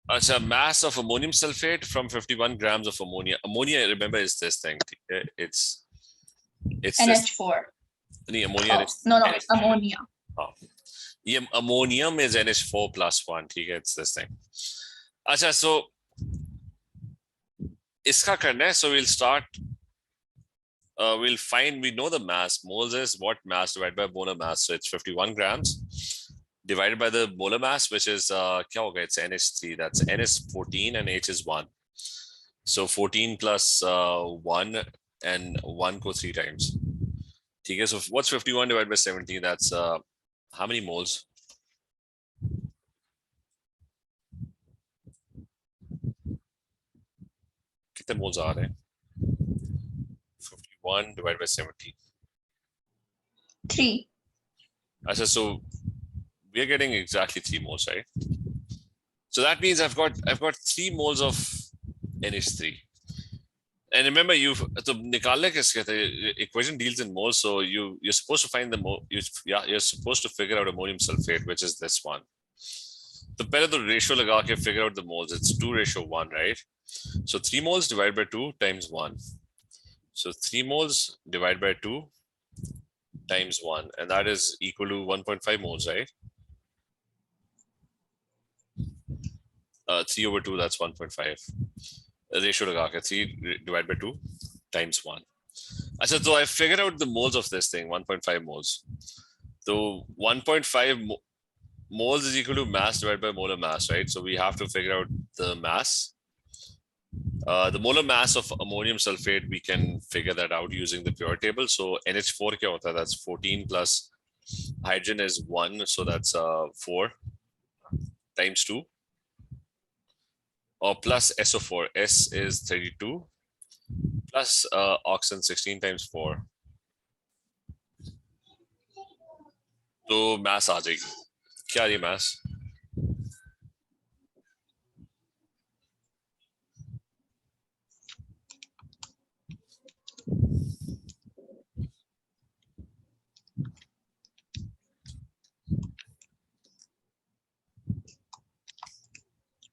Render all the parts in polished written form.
a mass of ammonium sulfate from 51 grams of ammonia. Ammonia, remember, is this thing. Okay? It's this. NH4. Ammonia Oh, is no, NH3. ammonia. Oh. Ammonium is NH4 plus 1. Okay? It's this thing. Acha, so iska karna hai, so we'll start. We'll find, we know the mass. Moles is what mass divided by molar mass. So it's 51 grams divided by the molar mass, which is kya hoga? It's NH3. That's N is 14 and H is 1. So 14 plus 1 and 1 go 3 times. Okay, so what's 51 divided by 17? That's how many moles? कितने moles आ रहे हैं? 51 divided by 17. 3. Achha, so we are getting exactly 3 moles, right? So that means I've got 3 moles of NH3. And remember, so nikalne kiske the equation deals in moles, so you're supposed to find the mole. You're supposed to figure out ammonium sulfate, which is this one. So pehle to ratio laga ke figure out the moles. It's 2:1, right? So 3 moles divided by 2 times 1. So 3 moles divided by 2 times 1, and that is equal to 1.5 moles, right? 3/2, that's 1.5. Ratio laga ke 3 divided by 2 times 1. Achha, so I figured out the moles of this thing, 1.5 moles. So 1.5 moles is equal to mass divided by molar mass, right? So we have to figure out the mass. The molar mass of ammonium sulfate, we can figure that out using the pure table. So NH4 kya hota? That's 14 plus hydrogen is 1, so that's 4 times 2. Or plus SO4, S is 32 plus oxygen 16 times 4. So mass आ जाएगी. क्या ये mass?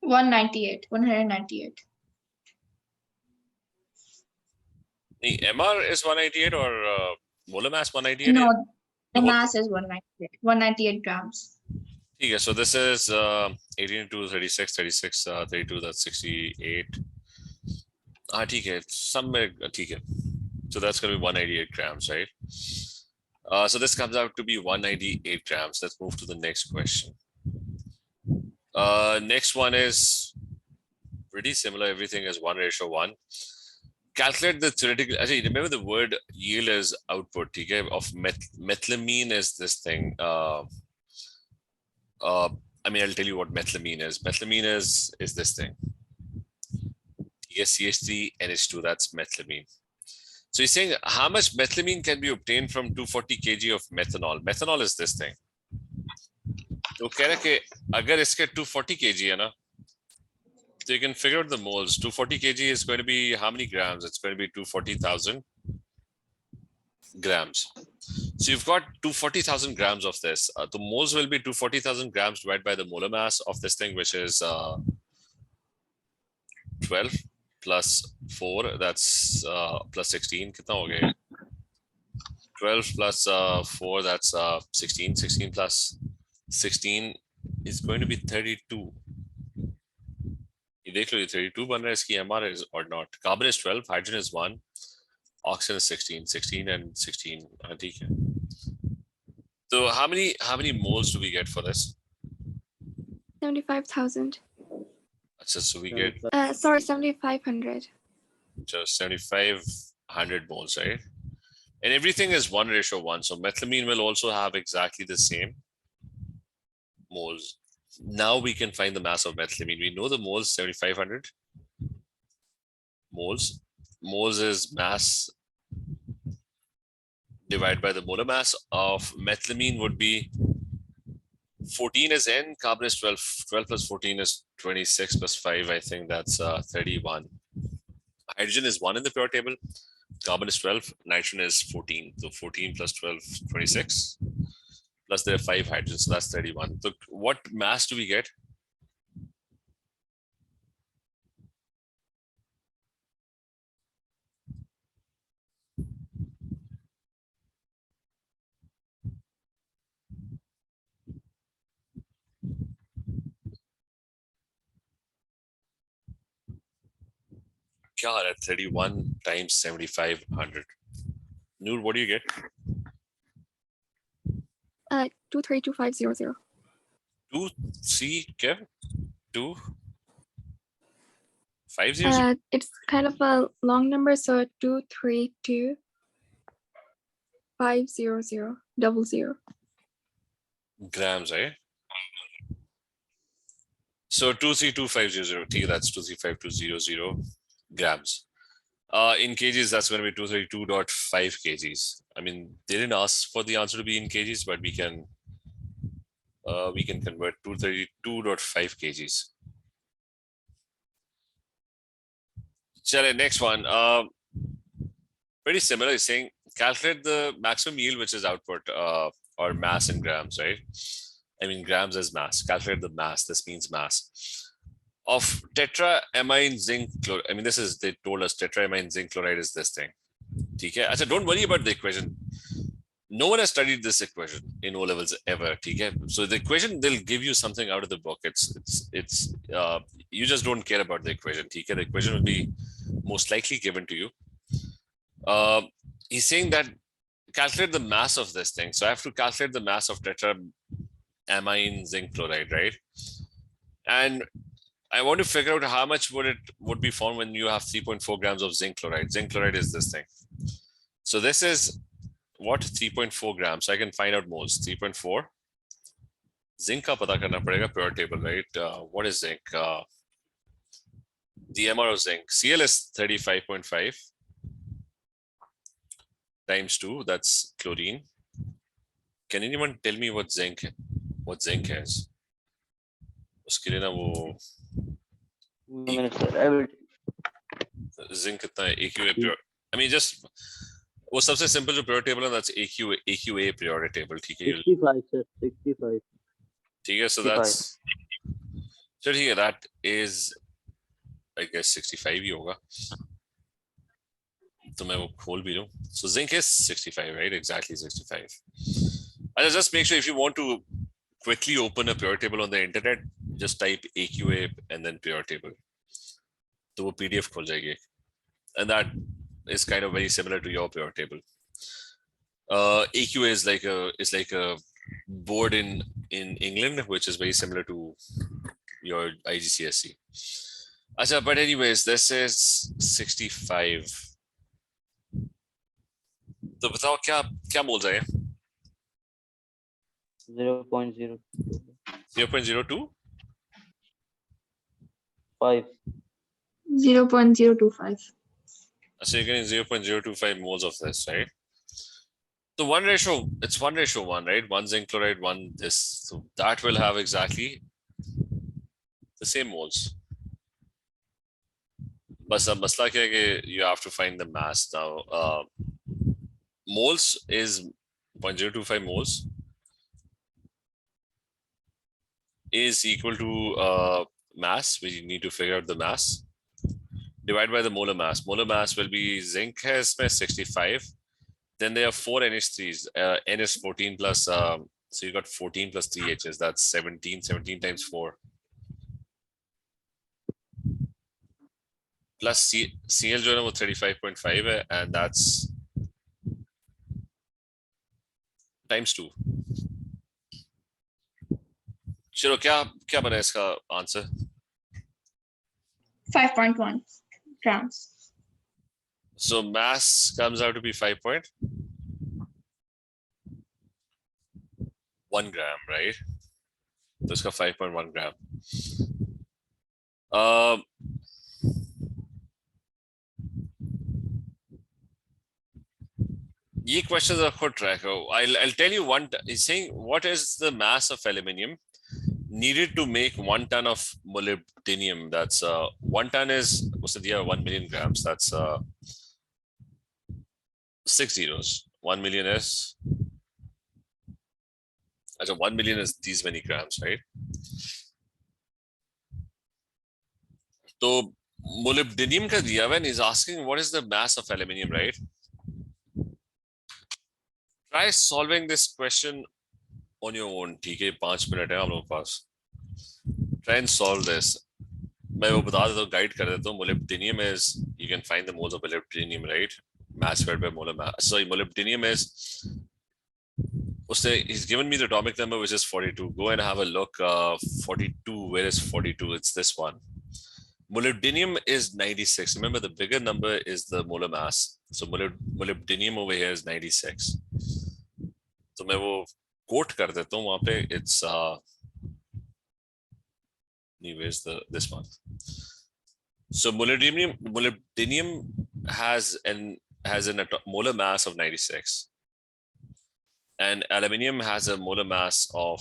One 198. MR is 198 or molar mass 198? No, the mass is 198. 198 grams. Okay, so this is 18 to 36, 36, 32, that's 68. Okay, somewhere, okay. So that's going to be 198 grams, right? So this comes out to be 198 grams. Let's move to the next question. Next one is pretty similar. Everything is 1:1. Calculate the theoretical. Actually, remember the word yield is output. Okay, of methylamine is this thing. I mean, I'll tell you what methylamine is. Methylamine is this thing. CH3 NH2. That's methylamine. So he's saying how much methylamine can be obtained from 240 kg of methanol. Methanol is this thing. तो कह रहा कि अगर इसके 240 kg है ना, so you can figure out the moles. 240 kg is going to be how many grams? It's going to be 240,000 grams. So you've got 240,000 grams of this. The moles will be 240,000 grams divided by the molar mass of this thing, which is 12 plus 4. That's plus 16. Kitna ho gaya? 12 plus 4. That's 16. 16 plus 16 is going to be 32. You देख लो 32 बन रहा है इसकी MR is or not. Carbon is 12, hydrogen is 1, oxygen is 16, 16 and 16. ठीक है. So how many moles do we get for this? 75,000. So we get Sorry, 7,500. just 7,500 moles, right? And everything is 1:1. So methylamine will also have exactly the same moles. Now we can find the mass of methylamine. We know the moles 7,500 moles. Moles is mass divided by the molar mass of methylamine would be 14 is N, carbon is 12. 12 plus 14 is 26 plus 5. I think that's 31. Hydrogen is 1 in the pure table. Carbon is 12. Nitrogen is 14. So 14 plus 12, 26. Plus there are 5 hydrogens, so that's 31. So what mass do we get? क्या आ रहा है 31 times 7500? Noor, what do you get? 232500. 2 3 क्या 2 5 0 It's kind of a long number, so 23250000. grams, right? So 232500. Okay, that's 235200 grams. In kgs, that's going to be 232.5 kgs. I mean, they didn't ask for the answer to be in kgs, but we can convert 232.5 kgs. Chale, next one. Pretty similar. It's saying calculate the maximum yield, which is output or mass in grams, right? I mean, grams as mass. Calculate the mass. This means mass of tetraamine zinc chloride. I mean, this is, they told us tetraamine zinc chloride is this thing. Okay. Achha, don't worry about the equation. No one has studied this equation in O levels ever. Okay. So the equation, they'll give you something out of the book. It's you just don't care about the equation. Okay. The equation will be most likely given to you. He's saying that calculate the mass of this thing. So I have to calculate the mass of tetraamine zinc chloride, right? And I want to figure out how much would be found when you have 3.4 grams of zinc chloride. Zinc chloride is this thing. So this is what 3.4 grams. So I can find out moles. 3.4. Zinc ka pata karna padega, pure table, right? What is zinc? The MR of zinc. Cl is 35.5 times 2. That's chlorine. Can anyone tell me what zinc is? उसके लिए ना वो zinc कितना है AQA pure. I mean just वो सबसे simple जो pure table है, that's AQA periodic table. ठीक है 65 sir 65 ठीक है, so that's so ठीक है, that is I guess 65 ही होगा, तो मैं वो खोल भी लूं. So zinc is 65, right? Exactly 65. I'll just make sure if you want to quickly open a pure table on the internet, just type AQA and then pure table. तो वो PDF खोल जाएगी, and that is kind of very similar to your pure table. AQA is like a board in England, which is very similar to your IGCSE. Achha, but anyways, this is 65. तो बताओ क्या moles है? 0.025 0.025 0.025. so you're getting 0.025 moles of this, right? So 1:1, it's 1:1, right? 1 zinc chloride, 1 this. So that will have exactly the same moles. But masla kya hai ki you have to find the mass now. Moles is 0.025 moles is equal to mass. We need to figure out the mass. Divided by the molar mass. Molar mass will be zinc has 65. Then there are 4 NH3s. N is 14 plus, so you got 14 plus 3 H's. That's 17. 17 times 4. Plus CL जो है वो 35.5 है, and that's times 2. चलो क्या बना इसका answer? 5.1 grams. So mass comes out to be 5.1 gram, right? So इसका 5.1 gram. ये questions are खुद track. I'll tell you one. He's saying what is the mass of aluminium needed to make 1 ton of molybdenum? That's 1 ton is what's the 1 million grams. That's 6 zeros. 1 million is 1 million is these many grams, right? So molybdenum ka diya when he's asking what is the mass of aluminium, right? Try solving this question on your own. ठीक है 5 minute है हम लोग पास. Try and solve this. मैं वो बता देता हूँ, guide कर देता हूँ. Molybdenum is you can find the moles of molybdenum, right? Mass divided by molar mass. Sorry, molybdenum is, he's given me the atomic number, which is 42. Go and have a look. 42, where is 42? It's this one. Molybdenum is 96. Remember, the bigger number is the molar mass. So molybdenum over here is 96. So मैं वो quote कर देता हूँ वहाँ पे. It's where's this one? So molybdenum has a molar mass of 96, and aluminium has a molar mass of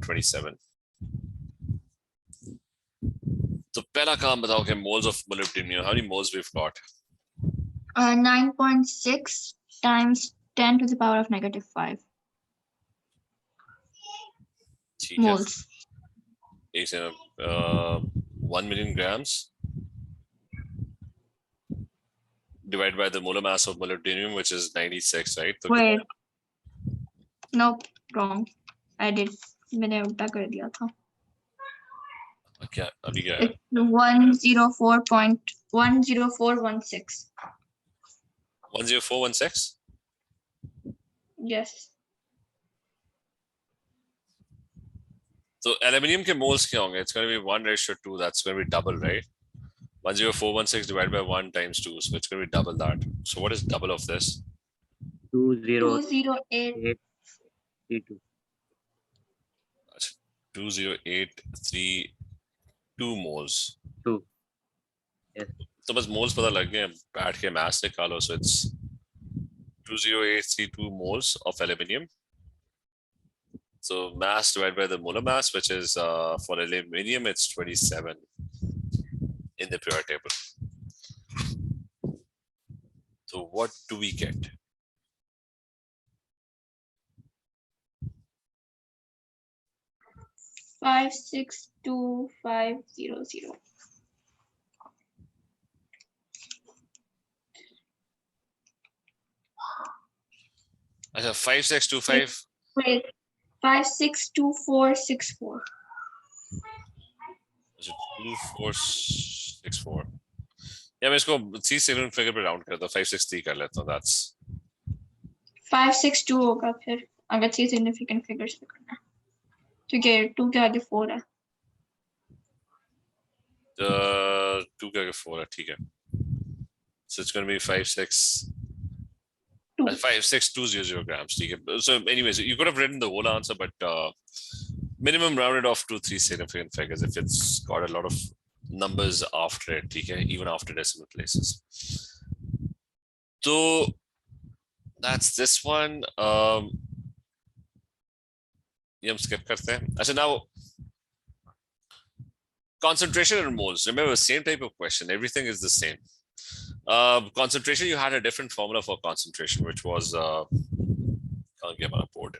27. So पहला काम बताओ कि moles of molybdenum. How many moles we've got? 9.6 times 10 to the power of -5 ठीक है. moles. 1 million grams divided by the molar mass of molybdenum, which is 96, right? So Wait. Nope, wrong. I did. मैंने उल्टा कर दिया था. क्या अभी क्या है? It's 104.10416. 10416? Yes. So aluminium के moles क्या होंगे? It's going to be 1:2. That's going to be double, right? 10416 divided by 1 times 2. So it's going to be double that. So what is double of this? 208. 20832. 20832 moles. 2. Yes. So बस moles पता लग गए. बैठ के mass निकालो. So it's 20832 moles of aluminium. So mass divided by the molar mass, which is for aluminium, it's 27 in the periodic table. So what do we get? Five 562,500. अच्छा 5625. Wait, 562464. 2464. या मैं इसको C सिग्निफिकेंट फिगर पे round करता हूँ 563 कर लेता हूँ. That's 562 होगा फिर अगर C significant figures पे करना. क्योंकि 2 के आगे 4 है. 2 के आगे 4 है. ठीक है. So it's going to be 56200 grams. ठीक है. So anyways, you could have written the whole answer, but minimum rounded off to 3 significant figures if it's got a lot of numbers after it, okay, even after decimal places. So that's this one. ये हम skip करते हैं. अच्छा, now concentration and moles. Remember, same type of question. Everything is the same. Concentration, you had a different formula for concentration, which was can't get my board.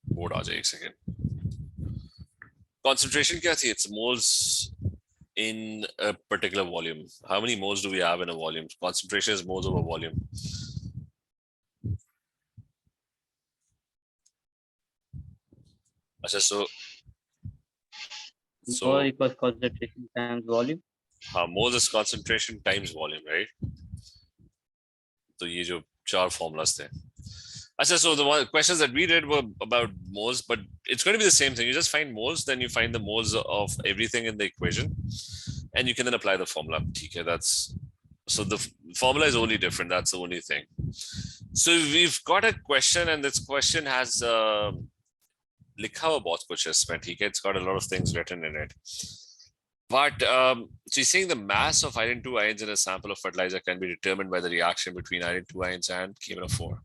Board आ जाए एक second. Concentration क्या थी? It's moles in a particular volume. How many moles do we have in a volume? Concentration is moles over volume. So Mole equals concentration times volume. moles is concentration times volume, right? So ये जो चार formulas थे. So the questions that we did were about moles, but it's going to be the same thing. You just find moles, then you find the moles of everything in the equation, and you can then apply the formula. Okay, so the formula is only different. That's the only thing. So we've got a question, and this question has लिखा हुआ बहुत कुछ है इसमें. ठीक है, it's got a lot of things written in it. But so you're saying the mass of iron 2 ions in a sample of fertilizer can be determined by the reaction between iron 2 ions and KMnO4.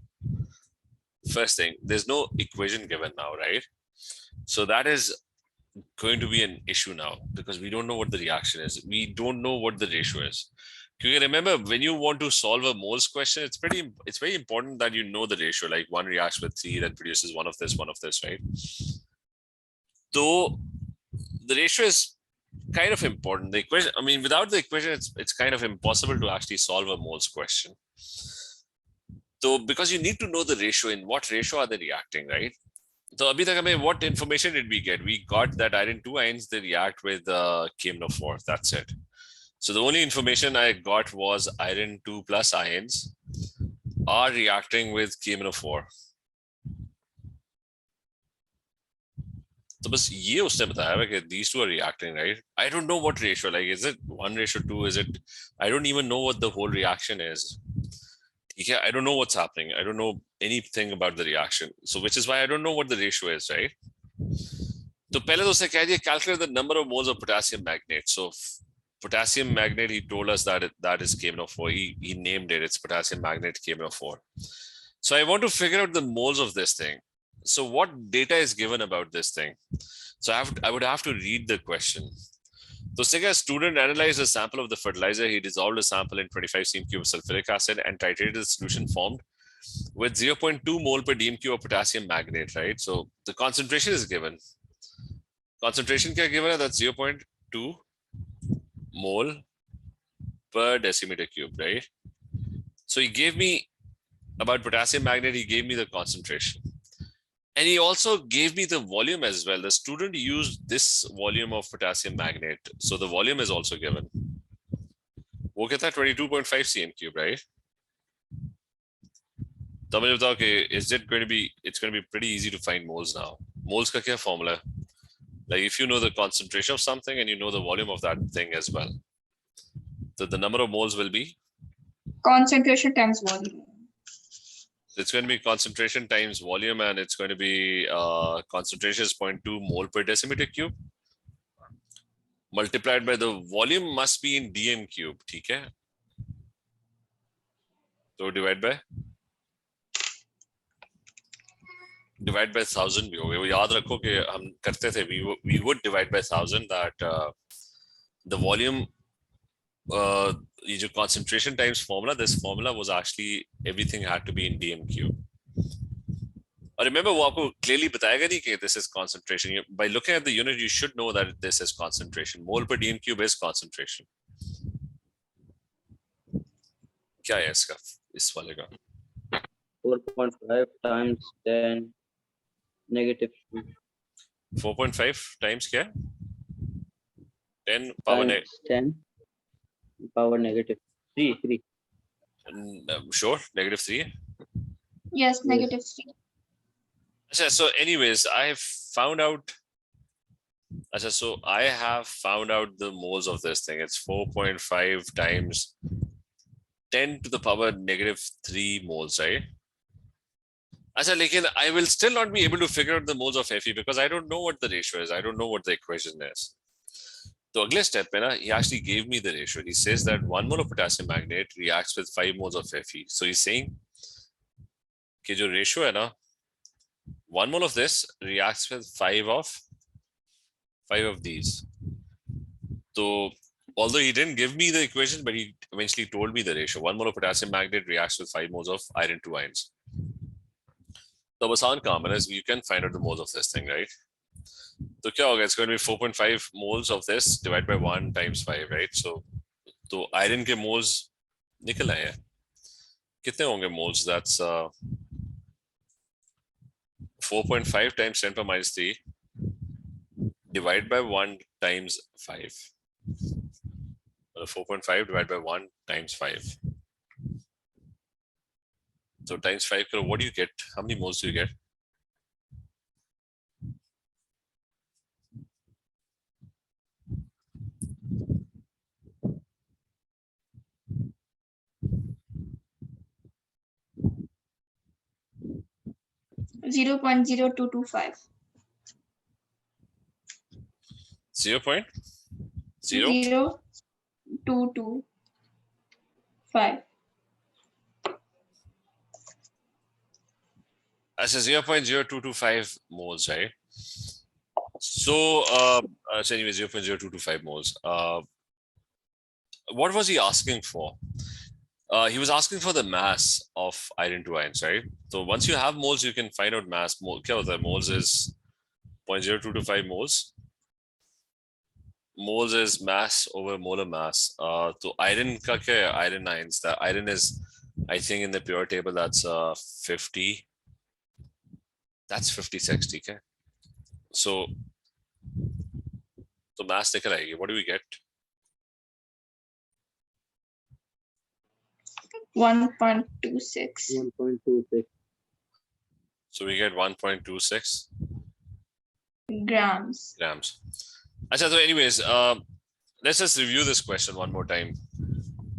First thing, there's no equation given now, right? So that is going to be an issue now because we don't know what the reaction is. We don't know what the ratio is. Because remember, when you want to solve a moles question, it's very important that you know the ratio. Like 1 reacts with 3, then produces one of this, right? So the ratio is kind of important. The equation, I mean, without the equation, it's kind of impossible to actually solve a moles question. So because you need to know the ratio, in what ratio are they reacting, right? So abhi tak hame what information did we get? We got that iron 2 ions, they react with KMnO4. That's it. So the only information I got was iron 2 plus ions are reacting with KMnO4. So बस ये उसने बताया कि these two are reacting, right? I don't know what ratio, like is it 1:2? Is it, I don't even know what the whole reaction is. Yeah, I don't know what's happening. I don't know anything about the reaction. So which is why I don't know what the ratio is, right? तो पहले तो उसने कह दिया calculate the number of moles of potassium magnate. So potassium magnate, he told us that that is KMnO4. He named it. It's potassium magnate KMnO4. So I want to figure out the moles of this thing. So what data is given about this thing? So I would have to read the question. So say a student analyzed a sample of the fertilizer. He dissolved a sample in 25 cm³ of sulfuric acid and titrated the solution formed with 0.2 mole per dm³ of potassium magnate, right? So the concentration is given. Concentration क्या given है? That's 0.2 mole per decimeter cube, right? So he gave me about potassium magnate, he gave me the concentration. And he also gave me the volume as well. The student used this volume of potassium magnate. So the volume is also given. वो कितना 22.5 cm³, right? तो मुझे बताओ कि is it going to be, it's going to be pretty easy to find moles now. Moles का क्या formula है? Like if you know the concentration of something and you know the volume of that thing as well. So the number of moles will be? Concentration times volume. It's going to be concentration times volume, and it's going to be concentration is 0.2 mole per decimeter cube multiplied by the volume must be in dm cube, ठीक है? So divide by 1,000 भी हो गए. वो याद रखो कि हम करते थे, we would divide by 1,000 that the volume ये जो concentration times formula, this formula was actually everything had to be in dm cube. और remember वो आपको clearly बताएगा नहीं कि this is concentration. By looking at the unit, you should know that this is concentration. Mole per dm cube is concentration. क्या है इसका, इस वाले का? 4.5 times 10 negative 2 4.5 times क्या? 10 power times 10 power negative 3. Sure, -3. Yes, -3. So anyways, I have found out the moles of this thing. It's 4.5 times 10 to the power -3 moles, right? I will still not be able to figure out the moles of Fe because I don't know what the ratio is. I don't know what the equation is. So अगले step पे ना, he actually gave me the ratio. He says that 1 mole of potassium magnate reacts with 5 moles of Fe. So he's saying कि जो ratio है ना, 1 mole of this reacts with 5 of these. So although he didn't give me the equation, but he eventually told me the ratio. 1 mole of potassium magnate reacts with 5 moles of iron 2 ions. So आसान काम है ना, you can find out the moles of this thing, right? So क्या होगा? It's going to be 4.5 moles of this divided by 1 times 5, right? So iron के moles निकल आए हैं. कितने होंगे moles? That's 4.5 times 10 to the minus 3 divided by 1 times 5. 4.5 divided by 1 times 5. So times 5, what do you get? How many moles do you get? Zero 0.0225. 0.0 0.225. That's a 0.0225 moles, right? So anyway, 0.0225 moles. What was he asking for? He was asking for the mass of iron 2 ions, right? So once you have moles, you can find out mass. क्या होता है? Moles is 0.0225 moles. Moles is mass over molar mass. So iron का क्या है? Iron ions. The iron is, I think in the pure table, that's 50. That's 56, okay? So mass निकल आएगी. What do we get? 1.26 1.26. So we get 1.26 grams. grams. Achha, so anyways, let's just review this question one more time.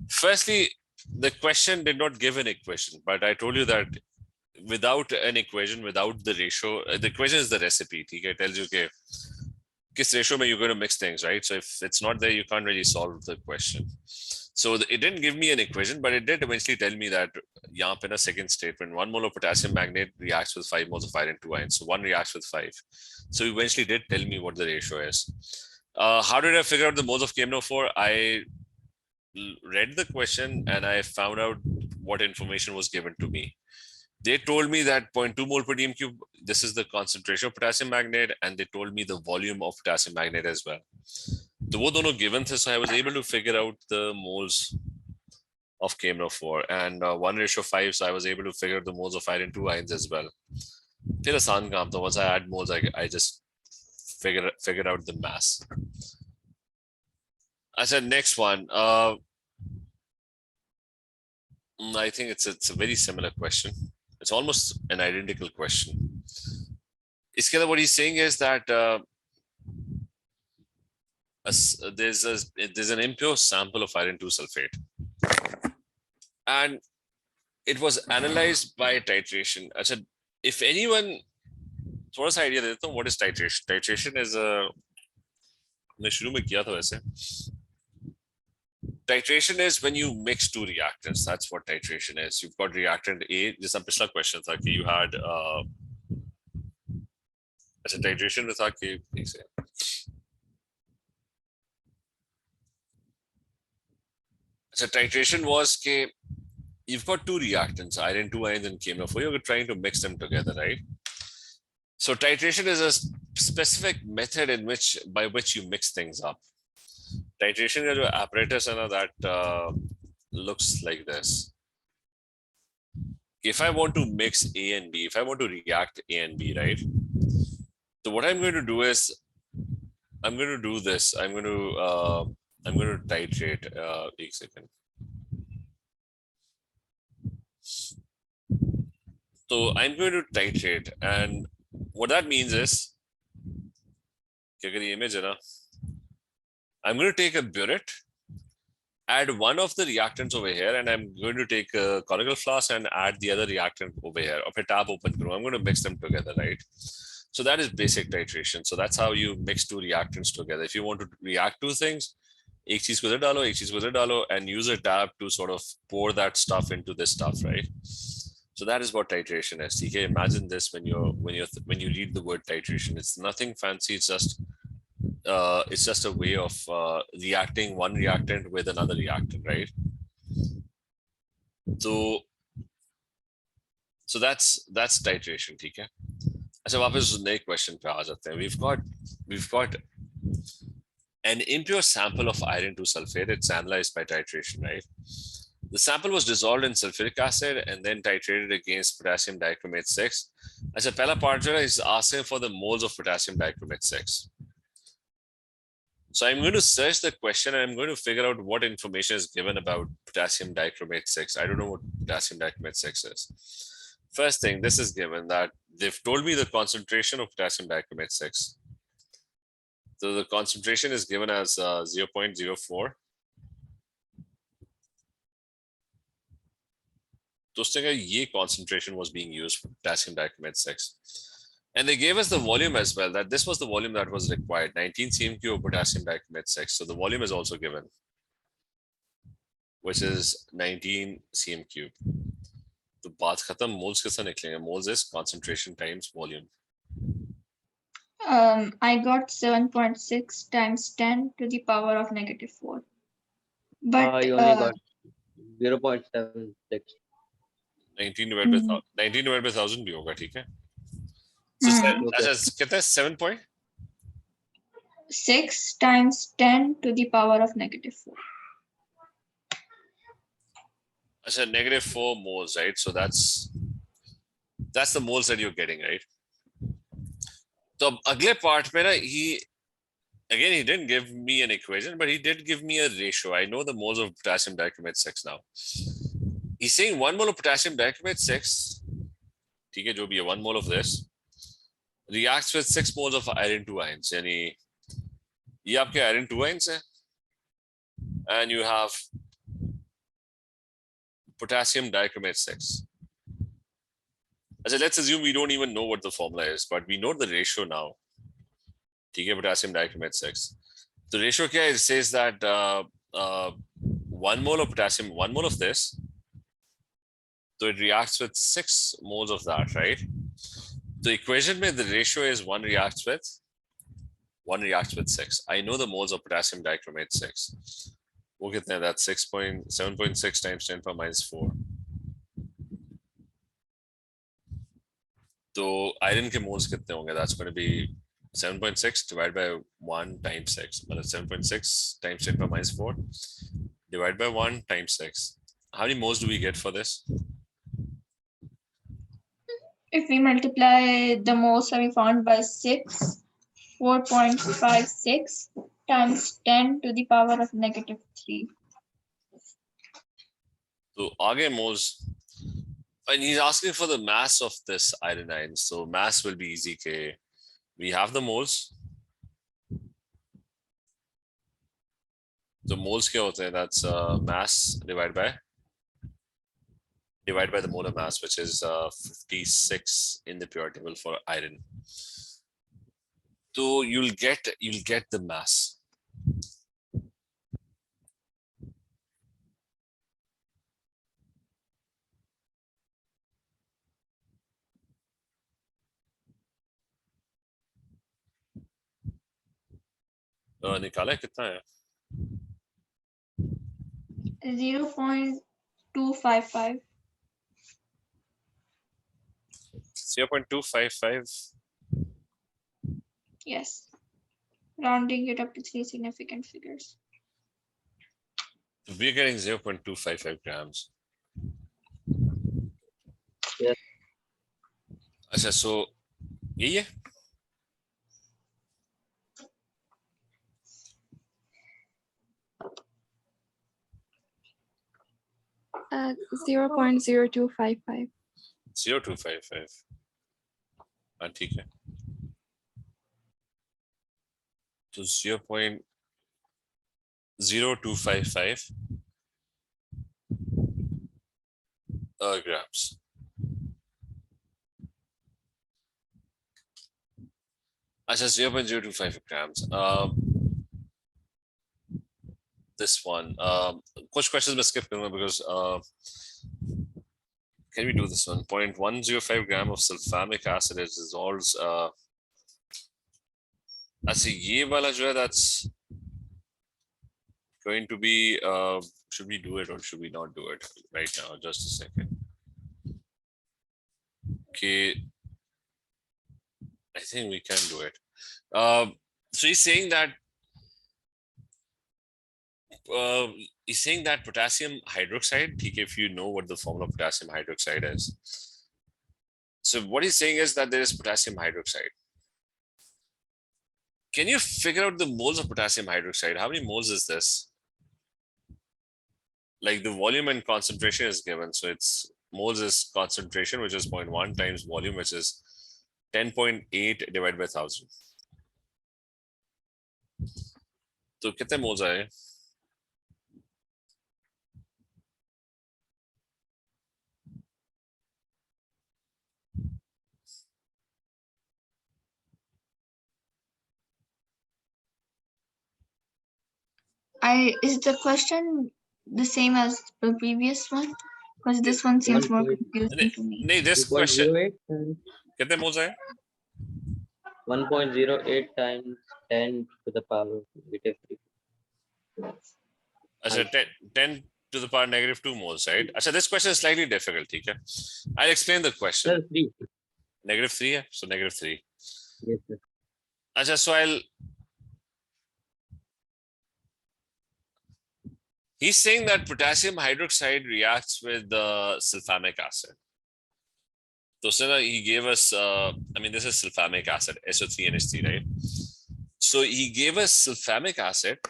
Firstly, the question did not give an equation, but I told you that without an equation, without the ratio, the equation is the recipe. It tells you okay, किस ratio में you're going to mix things, right? So if it's not there, you can't really solve the question. So it didn't give me an equation, but it did eventually tell me that यहाँ पे ना second statement, 1 mole of potassium magnate reacts with 5 moles of iron 2 ions. So 1 reacts with 5. So eventually did tell me what the ratio is. How did I figure out the moles of KMnO4? I read the question and I found out what information was given to me. They told me that 0.2 mole per dm cube, this is the concentration of potassium magnate, and they told me the volume of potassium magnate as well. So वो दोनों given थे, so I was able to figure out the moles of KMnO4 and 1:5, so I was able to figure out the moles of iron 2 ions as well. फिर आसान काम था. Once I add moles, I just figured out the mass. I said next one. I think it's a very similar question. It's almost an identical question. What he's saying is that there's an impure sample of iron 2 sulfate, and it was analyzed by titration. I said, if anyone, थोड़ा सा idea देता हूँ, what is titration? Titration is मैं शुरू में किया था वैसे. Titration is when you mix two reactants. That's what titration is. You've got reactant A. जैसा पिछला question था कि you had अच्छा titration में था कि एक से अच्छा titration was कि you've got two reactants, iron 2 ions and KMnO4. You're trying to mix them together, right? So titration is a specific method in which by which you mix things up. Titration का जो apparatus है ना, that looks like this. If I want to mix A and B, if I want to react A and B, right? So what I'm going to do is I'm going to do this. I'm going to titrate. एक second. So I'm going to titrate, and what that means is, image है ना, I'm going to take a burette, add one of the reactants over here, and I'm going to take a conical flask and add the other reactant over here. Or tap open through. I'm going to mix them together, right? So that is basic titration. So that's how you mix two reactants together. If you want to react two things, एक चीज को इधर डालो, एक चीज को इधर डालो, and use a tap to sort of pour that stuff into this stuff, right? So that is what titration is. TK, imagine this when you read the word titration. It's nothing fancy. It's just a way of reacting one reactant with another reactant, right? So that's titration, ठीक है? अच्छा, वापस नए question पे आ जाते हैं. We've got an impure sample of iron 2 sulfate. It's analyzed by titration, right? The sample was dissolved in sulfuric acid and then titrated against potassium dichromate 6. अच्छा, पहला part जो है is asking for the moles of potassium dichromate 6. So I'm going to search the question and I'm going to figure out what information is given about potassium dichromate 6. I don't know what potassium dichromate 6 is. First thing, this is given that they've told me the concentration of potassium dichromate 6. So the concentration is given as 0.04. So ये concentration was being used for potassium dichromate 6. And they gave us the volume as well, that this was the volume that was required, 19 cm³ of potassium dichromate 6. So the volume is also given, which is 19 cm³. तो बात खत्म, moles कैसे निकलेंगे? Moles is concentration times volume. I got 7.6 times 10 to the power of -4. But You only got 0.76. 19 divided by 1000 भी होगा, ठीक है? So अच्छा, कितना है? 7.6 times 10 to the power of -4. अच्छा, -4 moles, right? So that's the moles that you're getting, right? So अगले part में ना, he didn't give me an equation, but he did give me a ratio. I know the moles of potassium dichromate 6 now. He's saying 1 mole of potassium dichromate 6, ठीक है, जो भी है, 1 mole of this reacts with 6 moles of iron 2 ions. यानी ये आपके iron 2 ions हैं, and you have potassium dichromate 6. Let's assume we don't even know what the formula is, but we know the ratio now. ठीक है, potassium dichromate 6. The ratio क्या है? It says that 1 mole of potassium, 1 mole of this, so it reacts with 6 moles of that, right? The equation में the ratio is 1 reacts with 6. I know the moles of potassium dichromate 6. वो कितने हैं? That's 7.6 times 10 power minus 4. तो iron के moles कितने होंगे? That's going to be 7.6 divided by 1 times 6. मतलब 7.6 times 10 power minus 4 divided by 1 times 6. How many moles do we get for this? If we multiply the moles that we found by 6, 4.56 times 10 to the power of -3. So आगे moles, and he's asking for the mass of this iron ion. So mass will be easy. Okay, we have the moles. The moles क्या होते हैं? That's mass divided by the molar mass, which is 56 in the periodic table for iron. So you'll get the mass. निकाला है कितना है? 0.255. 0.255. Yes. Rounding it up to 3 significant figures. We're getting 0.255 grams. Yes. अच्छा, so यही है? 0.0255. 0.255. हाँ ठीक है. तो 0.0255 grams. अच्छा, 0.025 grams. This one. कुछ questions मैं skip करूँगा because can we do this one? 0.105 gram of sulfamic acid is dissolves. अच्छा, ये वाला जो है, that's going to be. Should we do it or should we not do it right now? Just a second. Okay, I think we can do it. So he's saying that potassium hydroxide, if you know what the formula of potassium hydroxide is. So what he's saying is that there is potassium hydroxide. Can you figure out the moles of potassium hydroxide? How many moles is this? Like the volume and concentration is given. So it's moles is concentration, which is 0.1 times volume, which is 10.8 divided by 1000. तो कितने moles आए? Is the question the same as the previous one? Because this one seems more confusing to me. नहीं, this question. 2.08 times कितने moles आए? 1.08 times 10 to the power of -3. अच्छा, 10 to the power -2 moles, right? अच्छा, this question is slightly difficult, ठीक है? I'll explain the question. Sir, 3. -3 है, so -3. Yes, sir. अच्छा, so he's saying that potassium hydroxide reacts with the sulfamic acid. So he gave us, this is sulfamic acid, SO3NH3, right? So he gave us sulfamic acid.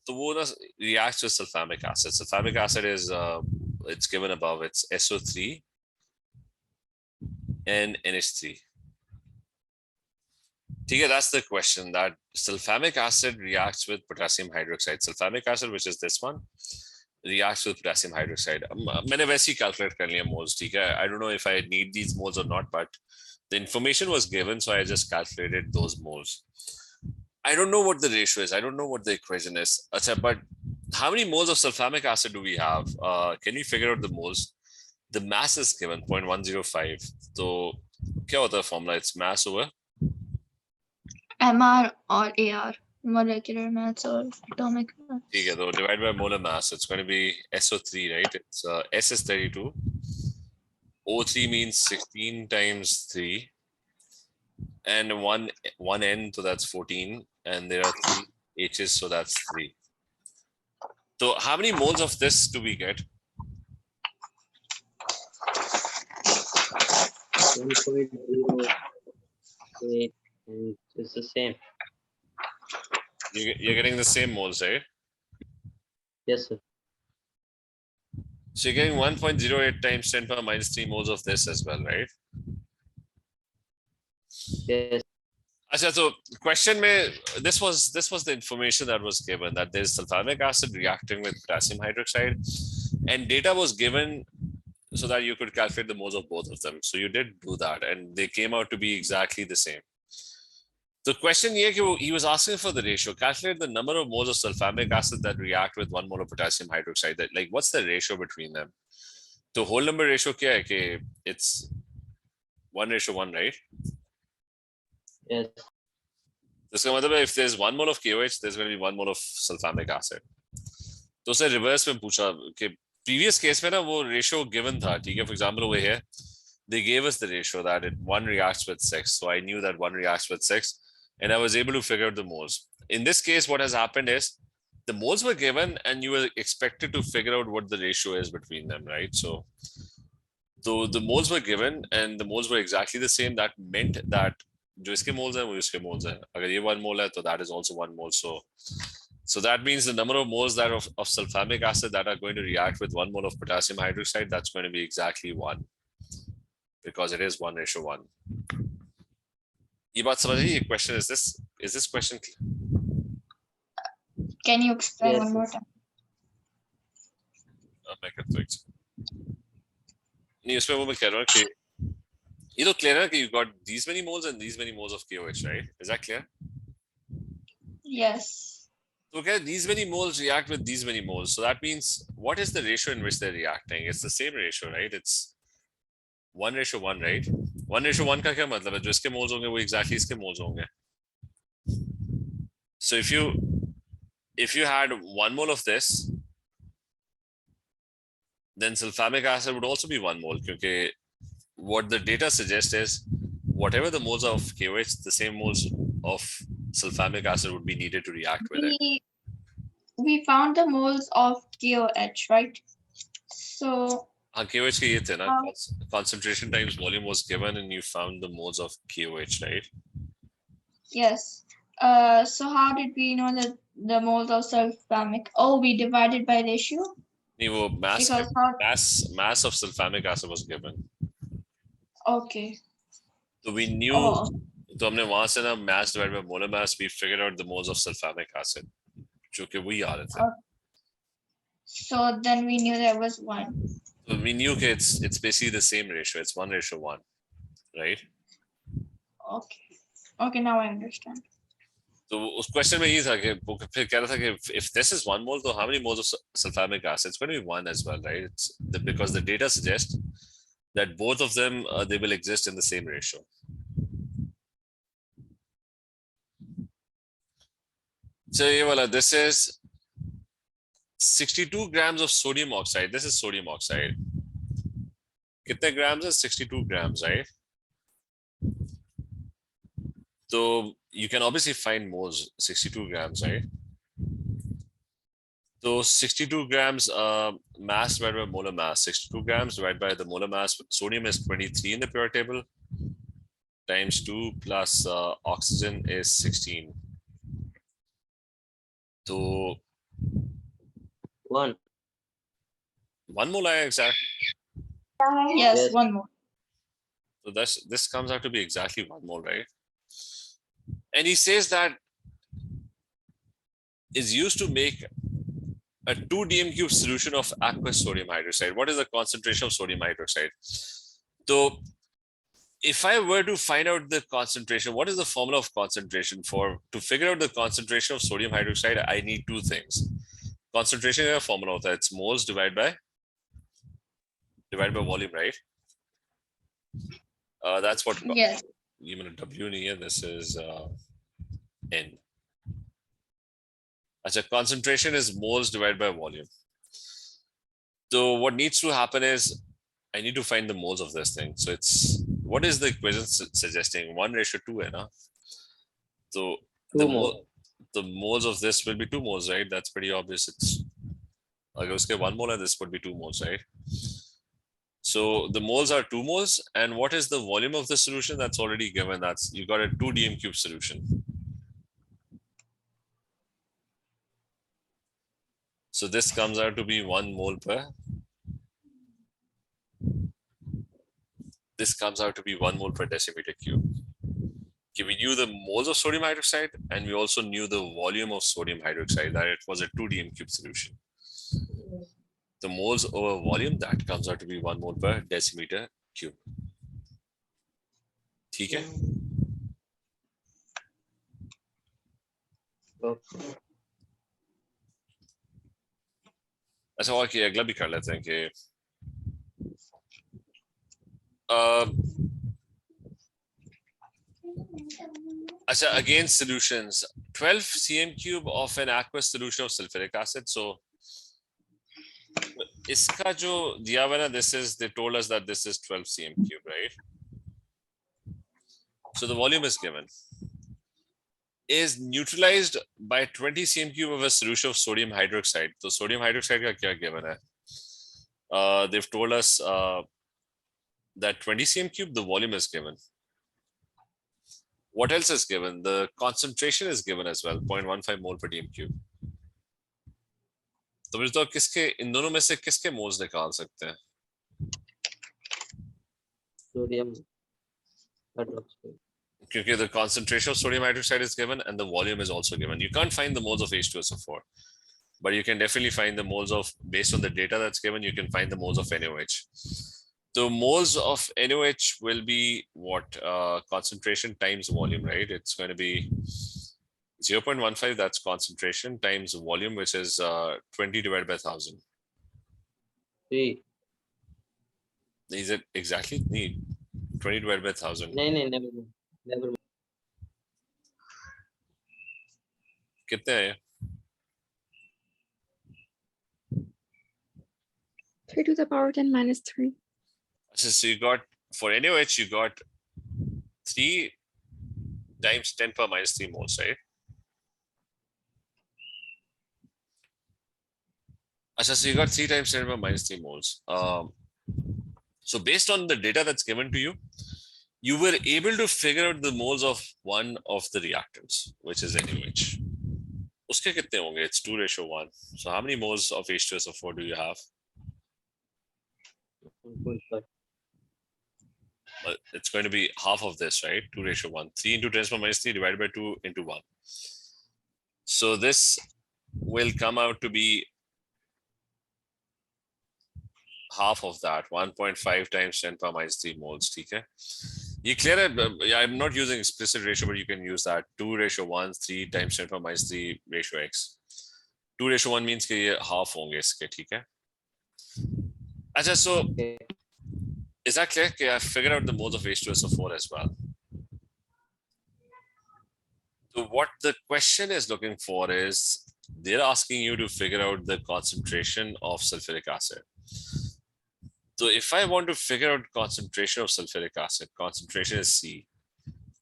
तो तो वो ना reacts with sulfamic acid. Sulfamic acid is it's given above. It's SO3 and NH3. Okay, that's the question. That sulfamic acid reacts with potassium hydroxide. Sulfamic acid, which is this one, reacts with potassium hydroxide. मैंने वैसे ही calculate कर लिया moles. ठीक है. I don't know if I need these moles or not, but the information was given, so I just calculated those moles. I don't know what the ratio is. I don't know what the equation is. Achha, but how many moles of sulfamic acid do we have? Can we figure out the moles? The mass is given 0.105. So, क्या होता है formula? It's mass over MR or AR, molecular mass or atomic mass. ठीक है, तो divided by molar mass. It's going to be SO3, right? It's S is 32. O3 means 16 times 3. And one N, so that's 14. And there are 3 H's, so that's 3. So how many moles of this do we get? 1.08, and it's the same. You're getting the same moles, right? Yes, sir. So you're getting 1.08 times 10 power minus 3 moles of this as well, right? Yes. Achha, so question mein, this was the information that was given, that there's sulfamic acid reacting with potassium hydroxide, and data was given so that you could calculate the moles of both of them. So you did do that, and they came out to be exactly the same. The question here, he was asking for the ratio. Calculate the number of moles of sulfamic acid that react with 1 mole of potassium hydroxide. That, like, what's the ratio between them? The whole number ratio kya hai ki it's 1:1, right? Yes. इसका मतलब है if there's 1 mole of KOH, there's going to be 1 mole of sulfamic acid. तो उसे reverse में पूछा कि previous case में ना वो ratio given था, ठीक है? For example, over here, they gave us the ratio that one reacts with 6. So I knew that one reacts with 6, and I was able to figure out the moles. In this case, what has happened is the moles were given, and you were expected to figure out what the ratio is between them, right? So the moles were given, and the moles were exactly the same. That meant that जो इसके moles हैं वो इसके moles हैं. अगर ये 1 mole है, तो that is also 1 mole. So that means the number of moles that of sulfamic acid that are going to react with 1 mole of potassium hydroxide, that's going to be exactly 1, because it is 1:1. ये बात समझ रही है? Question is this question clear? Can you explain Yes, one more yes. time? मैं करता हूँ नहीं, उसमें वो मैं कह रहा हूँ कि ये तो clear है कि you got these many moles and these many moles of KOH, right? Is that clear? Yes. So okay, these many moles react with these many moles. So that means what is the ratio in which they're reacting? It's the same ratio, right? It's 1:1, right? 1:1 का क्या मतलब है? जो इसके moles होंगे वो exactly इसके moles होंगे. So if you had 1 mole of this, then sulfamic acid would also be 1 mole, because what the data suggests is whatever the moles of KOH, the same moles of sulfamic acid would be needed to react with it. We found the moles of KOH, right? So हाँ, KOH के ये थे ना, concentration times volume was given, and you found the moles of KOH, right? yes. So how did we know that the moles of sulfamic? Oh, we divided by ratio. नहीं, वो Because mass of sulfamic acid was given. Okay. So we knew. Oh. तो हमने वहां से ना mass divided by molar mass, we figured out the moles of sulfamic acid, जो कि वही आ रहे थे. So then we knew there was 1. So we knew that it's basically the same ratio. It's 1:1, right? Okay. Okay, now I understand. So उस question में ये था कि वो फिर कह रहा था कि if this is 1 mole, तो how many moles of sulfamic acid? It's going to be 1 as well, right? Because the data suggests that both of them they will exist in the same ratio. So ये वाला, this is 62 grams of sodium oxide. This is sodium oxide. कितने grams है? 62 grams, right? So you can obviously find moles, 62 grams, right? So 62 grams mass divided by molar mass. 62 grams divided by the molar mass. Sodium is 23 in the periodic table, times 2 plus oxygen is 16. So 1. 1 mole exact. Yes, Yes. 1 more. So this comes out to be exactly 1 mole, right? And he says that is used to make a 2 dm cube solution of aqueous sodium hydroxide. What is the concentration of sodium hydroxide? So if I were to find out the concentration, what is the formula of concentration for to figure out the concentration of sodium hydroxide? I need 2 things. Concentration is a formula of that. It's moles divided by volume, right? That's what Yes. even W in here. This is N. Achha, concentration is moles divided by volume. So what needs to happen is I need to find the moles of this thing. So it's what is the equation suggesting? 1:2, na? So 2 more. the moles of this will be 2 moles, right? That's pretty obvious. It's agar uske 1 mole and this would be 2 moles, right? So the moles are 2 moles, and what is the volume of the solution? That's already given. That's you got a 2 dm cube solution. So this comes out to be 1 mole per. This comes out to be 1 mole per decimeter cube. Okay, we knew the moles of sodium hydroxide, and we also knew the volume of sodium hydroxide, that it was a 2 dm cube solution. The moles over volume, that comes out to be 1 mole per decimeter cube. ठीक है? Okay. अच्छा और कि अगला भी कर लेते हैं कि अच्छा, again solutions, 12 cm cube of an aqueous solution of sulfuric acid. So इसका जो दिया हुआ ना, this is, they told us that this is 12 cm cube, right? So the volume is given. Is neutralized by 20 cm cube of a solution of sodium hydroxide. So sodium hydroxide का क्या given है? They've told us that 20 cm cube, the volume is given. What else is given? The concentration is given as well, 0.15 mole per dm cube. तो मुझे तो किसके इन दोनों में से किसके मोल्स निकाल सकते हैं? Sodium hydroxide. क्योंकि the concentration of sodium hydroxide is given and the volume is also given. You can't find the moles of H2SO4, but you can definitely find the moles of, based on the data that's given, you can find the moles of NaOH. The moles of NaOH will be what? Concentration times volume, right? It's going to be 0.15, that's concentration, times volume, which is 20 divided by 1000. 3. Is it exactly? Need 20 divided by 1000. Never. कितने हैं? 3 to the power 10 minus 3. So you got, for NaOH, you got 3 times 10 power minus 3 moles, right? So you got 3 times 10 power minus 3 moles. So based on the data that's given to you, you were able to figure out the moles of one of the reactants, which is NaOH. Uske kitne honge? It's 2:1. So how many moles of H2SO4 do you have? 1.5. Well, it's going to be half of this, right? 2:1. 3 into 10 to the minus 3 divided by 2 into 1. So this will come out to be half of that, 1.5 times 10 power minus 3 moles. Okay? You clear it? I'm not using explicit ratio, but you can use that. 2:1, 3 times 10 power minus 3 ratio x. 2:1 means कि ये half होंगे इसके, ठीक है? अच्छा, so Okay. is that clear? Okay, I figured out the moles of H2SO4 as well. So what the question is looking for is, they're asking you to figure out the concentration of sulfuric acid. So if I want to figure out concentration of sulfuric acid, concentration is C.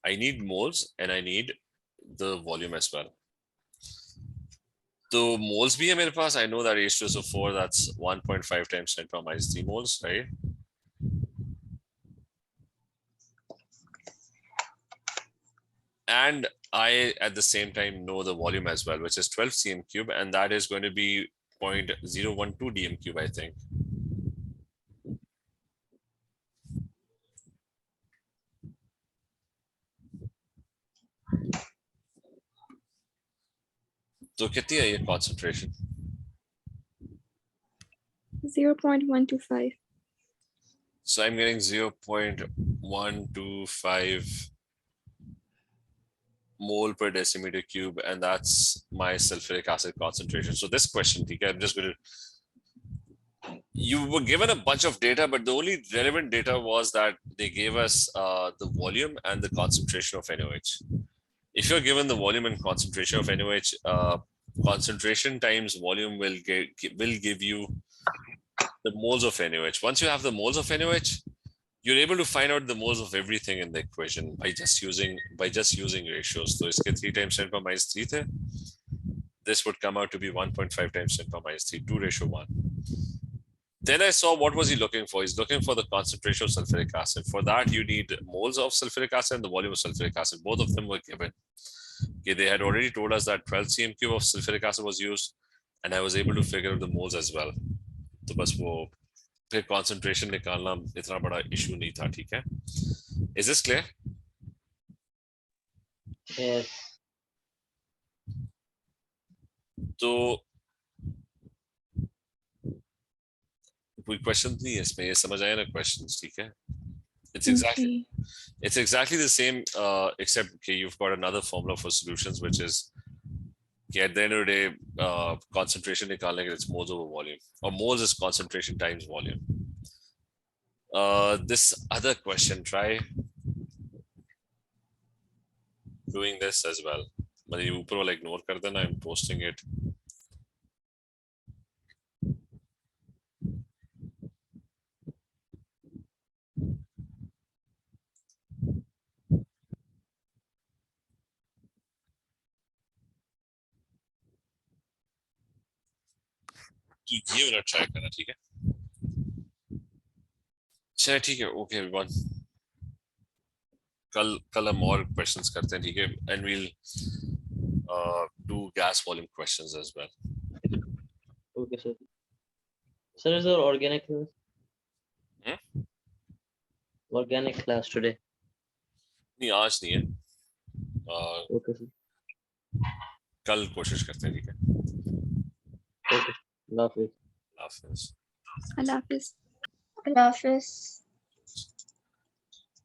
I need moles and I need the volume as well. So moles bhi hai mere paas. I know that H2SO4, that's 1.5 times 10 power minus 3 moles, right? And I at the same time know the volume as well, which is 12 cm cube, and that is going to be 0.012 dm cube, I think. So कितनी है ये concentration? 0.125. So I'm getting 0.125 mole per decimeter cube, and that's my sulfuric acid concentration. So this question, I'm just going to, you were given a bunch of data, but the only relevant data was that they gave us the volume and the concentration of NOH. If you're given the volume and concentration of NOH, concentration times volume will give you the moles of NOH. Once you have the moles of NOH, you're able to find out the moles of everything in the equation by just using ratios. So इसके 3 times 10 power minus 3 थे. This would come out to be 1.5 times 10 power minus 3, 2:1. Then I saw what was he looking for? He's looking for the concentration of sulfuric acid. For that, you need moles of sulfuric acid and the volume of sulfuric acid. Both of them were given. Okay, they had already told us that 12 cm cube of sulfuric acid was used, and I was able to figure out the moles as well. तो बस वो फिर concentration निकालना इतना बड़ा issue नहीं था, ठीक है? Is this clear? Yes. तो कोई क्वेश्चन नहीं है इसमें, ये समझ आया ना questions, ठीक है? It's exactly the same, except okay, you've got another formula for solutions, which is at the end of the day, concentration निकालने के लिए it's moles over volume, or moles is concentration times volume. This other question, try doing this as well. मतलब ये ऊपर वाला ignore कर देना, I'm posting it. ये वाला ट्राई करना, ठीक है? चलिए ठीक है, ओके एवरीवन, कल हम और क्वेश्चंस करते हैं, ठीक है? And we'll do gas volume questions as well. Okay, sir. Sir, is there organic class? Organic class today? नहीं, आज नहीं है. Okay, sir. कल कोशिश करते हैं, ठीक है? Okay. Love it. Hafiz. Allah Hafiz. Allah Hafiz.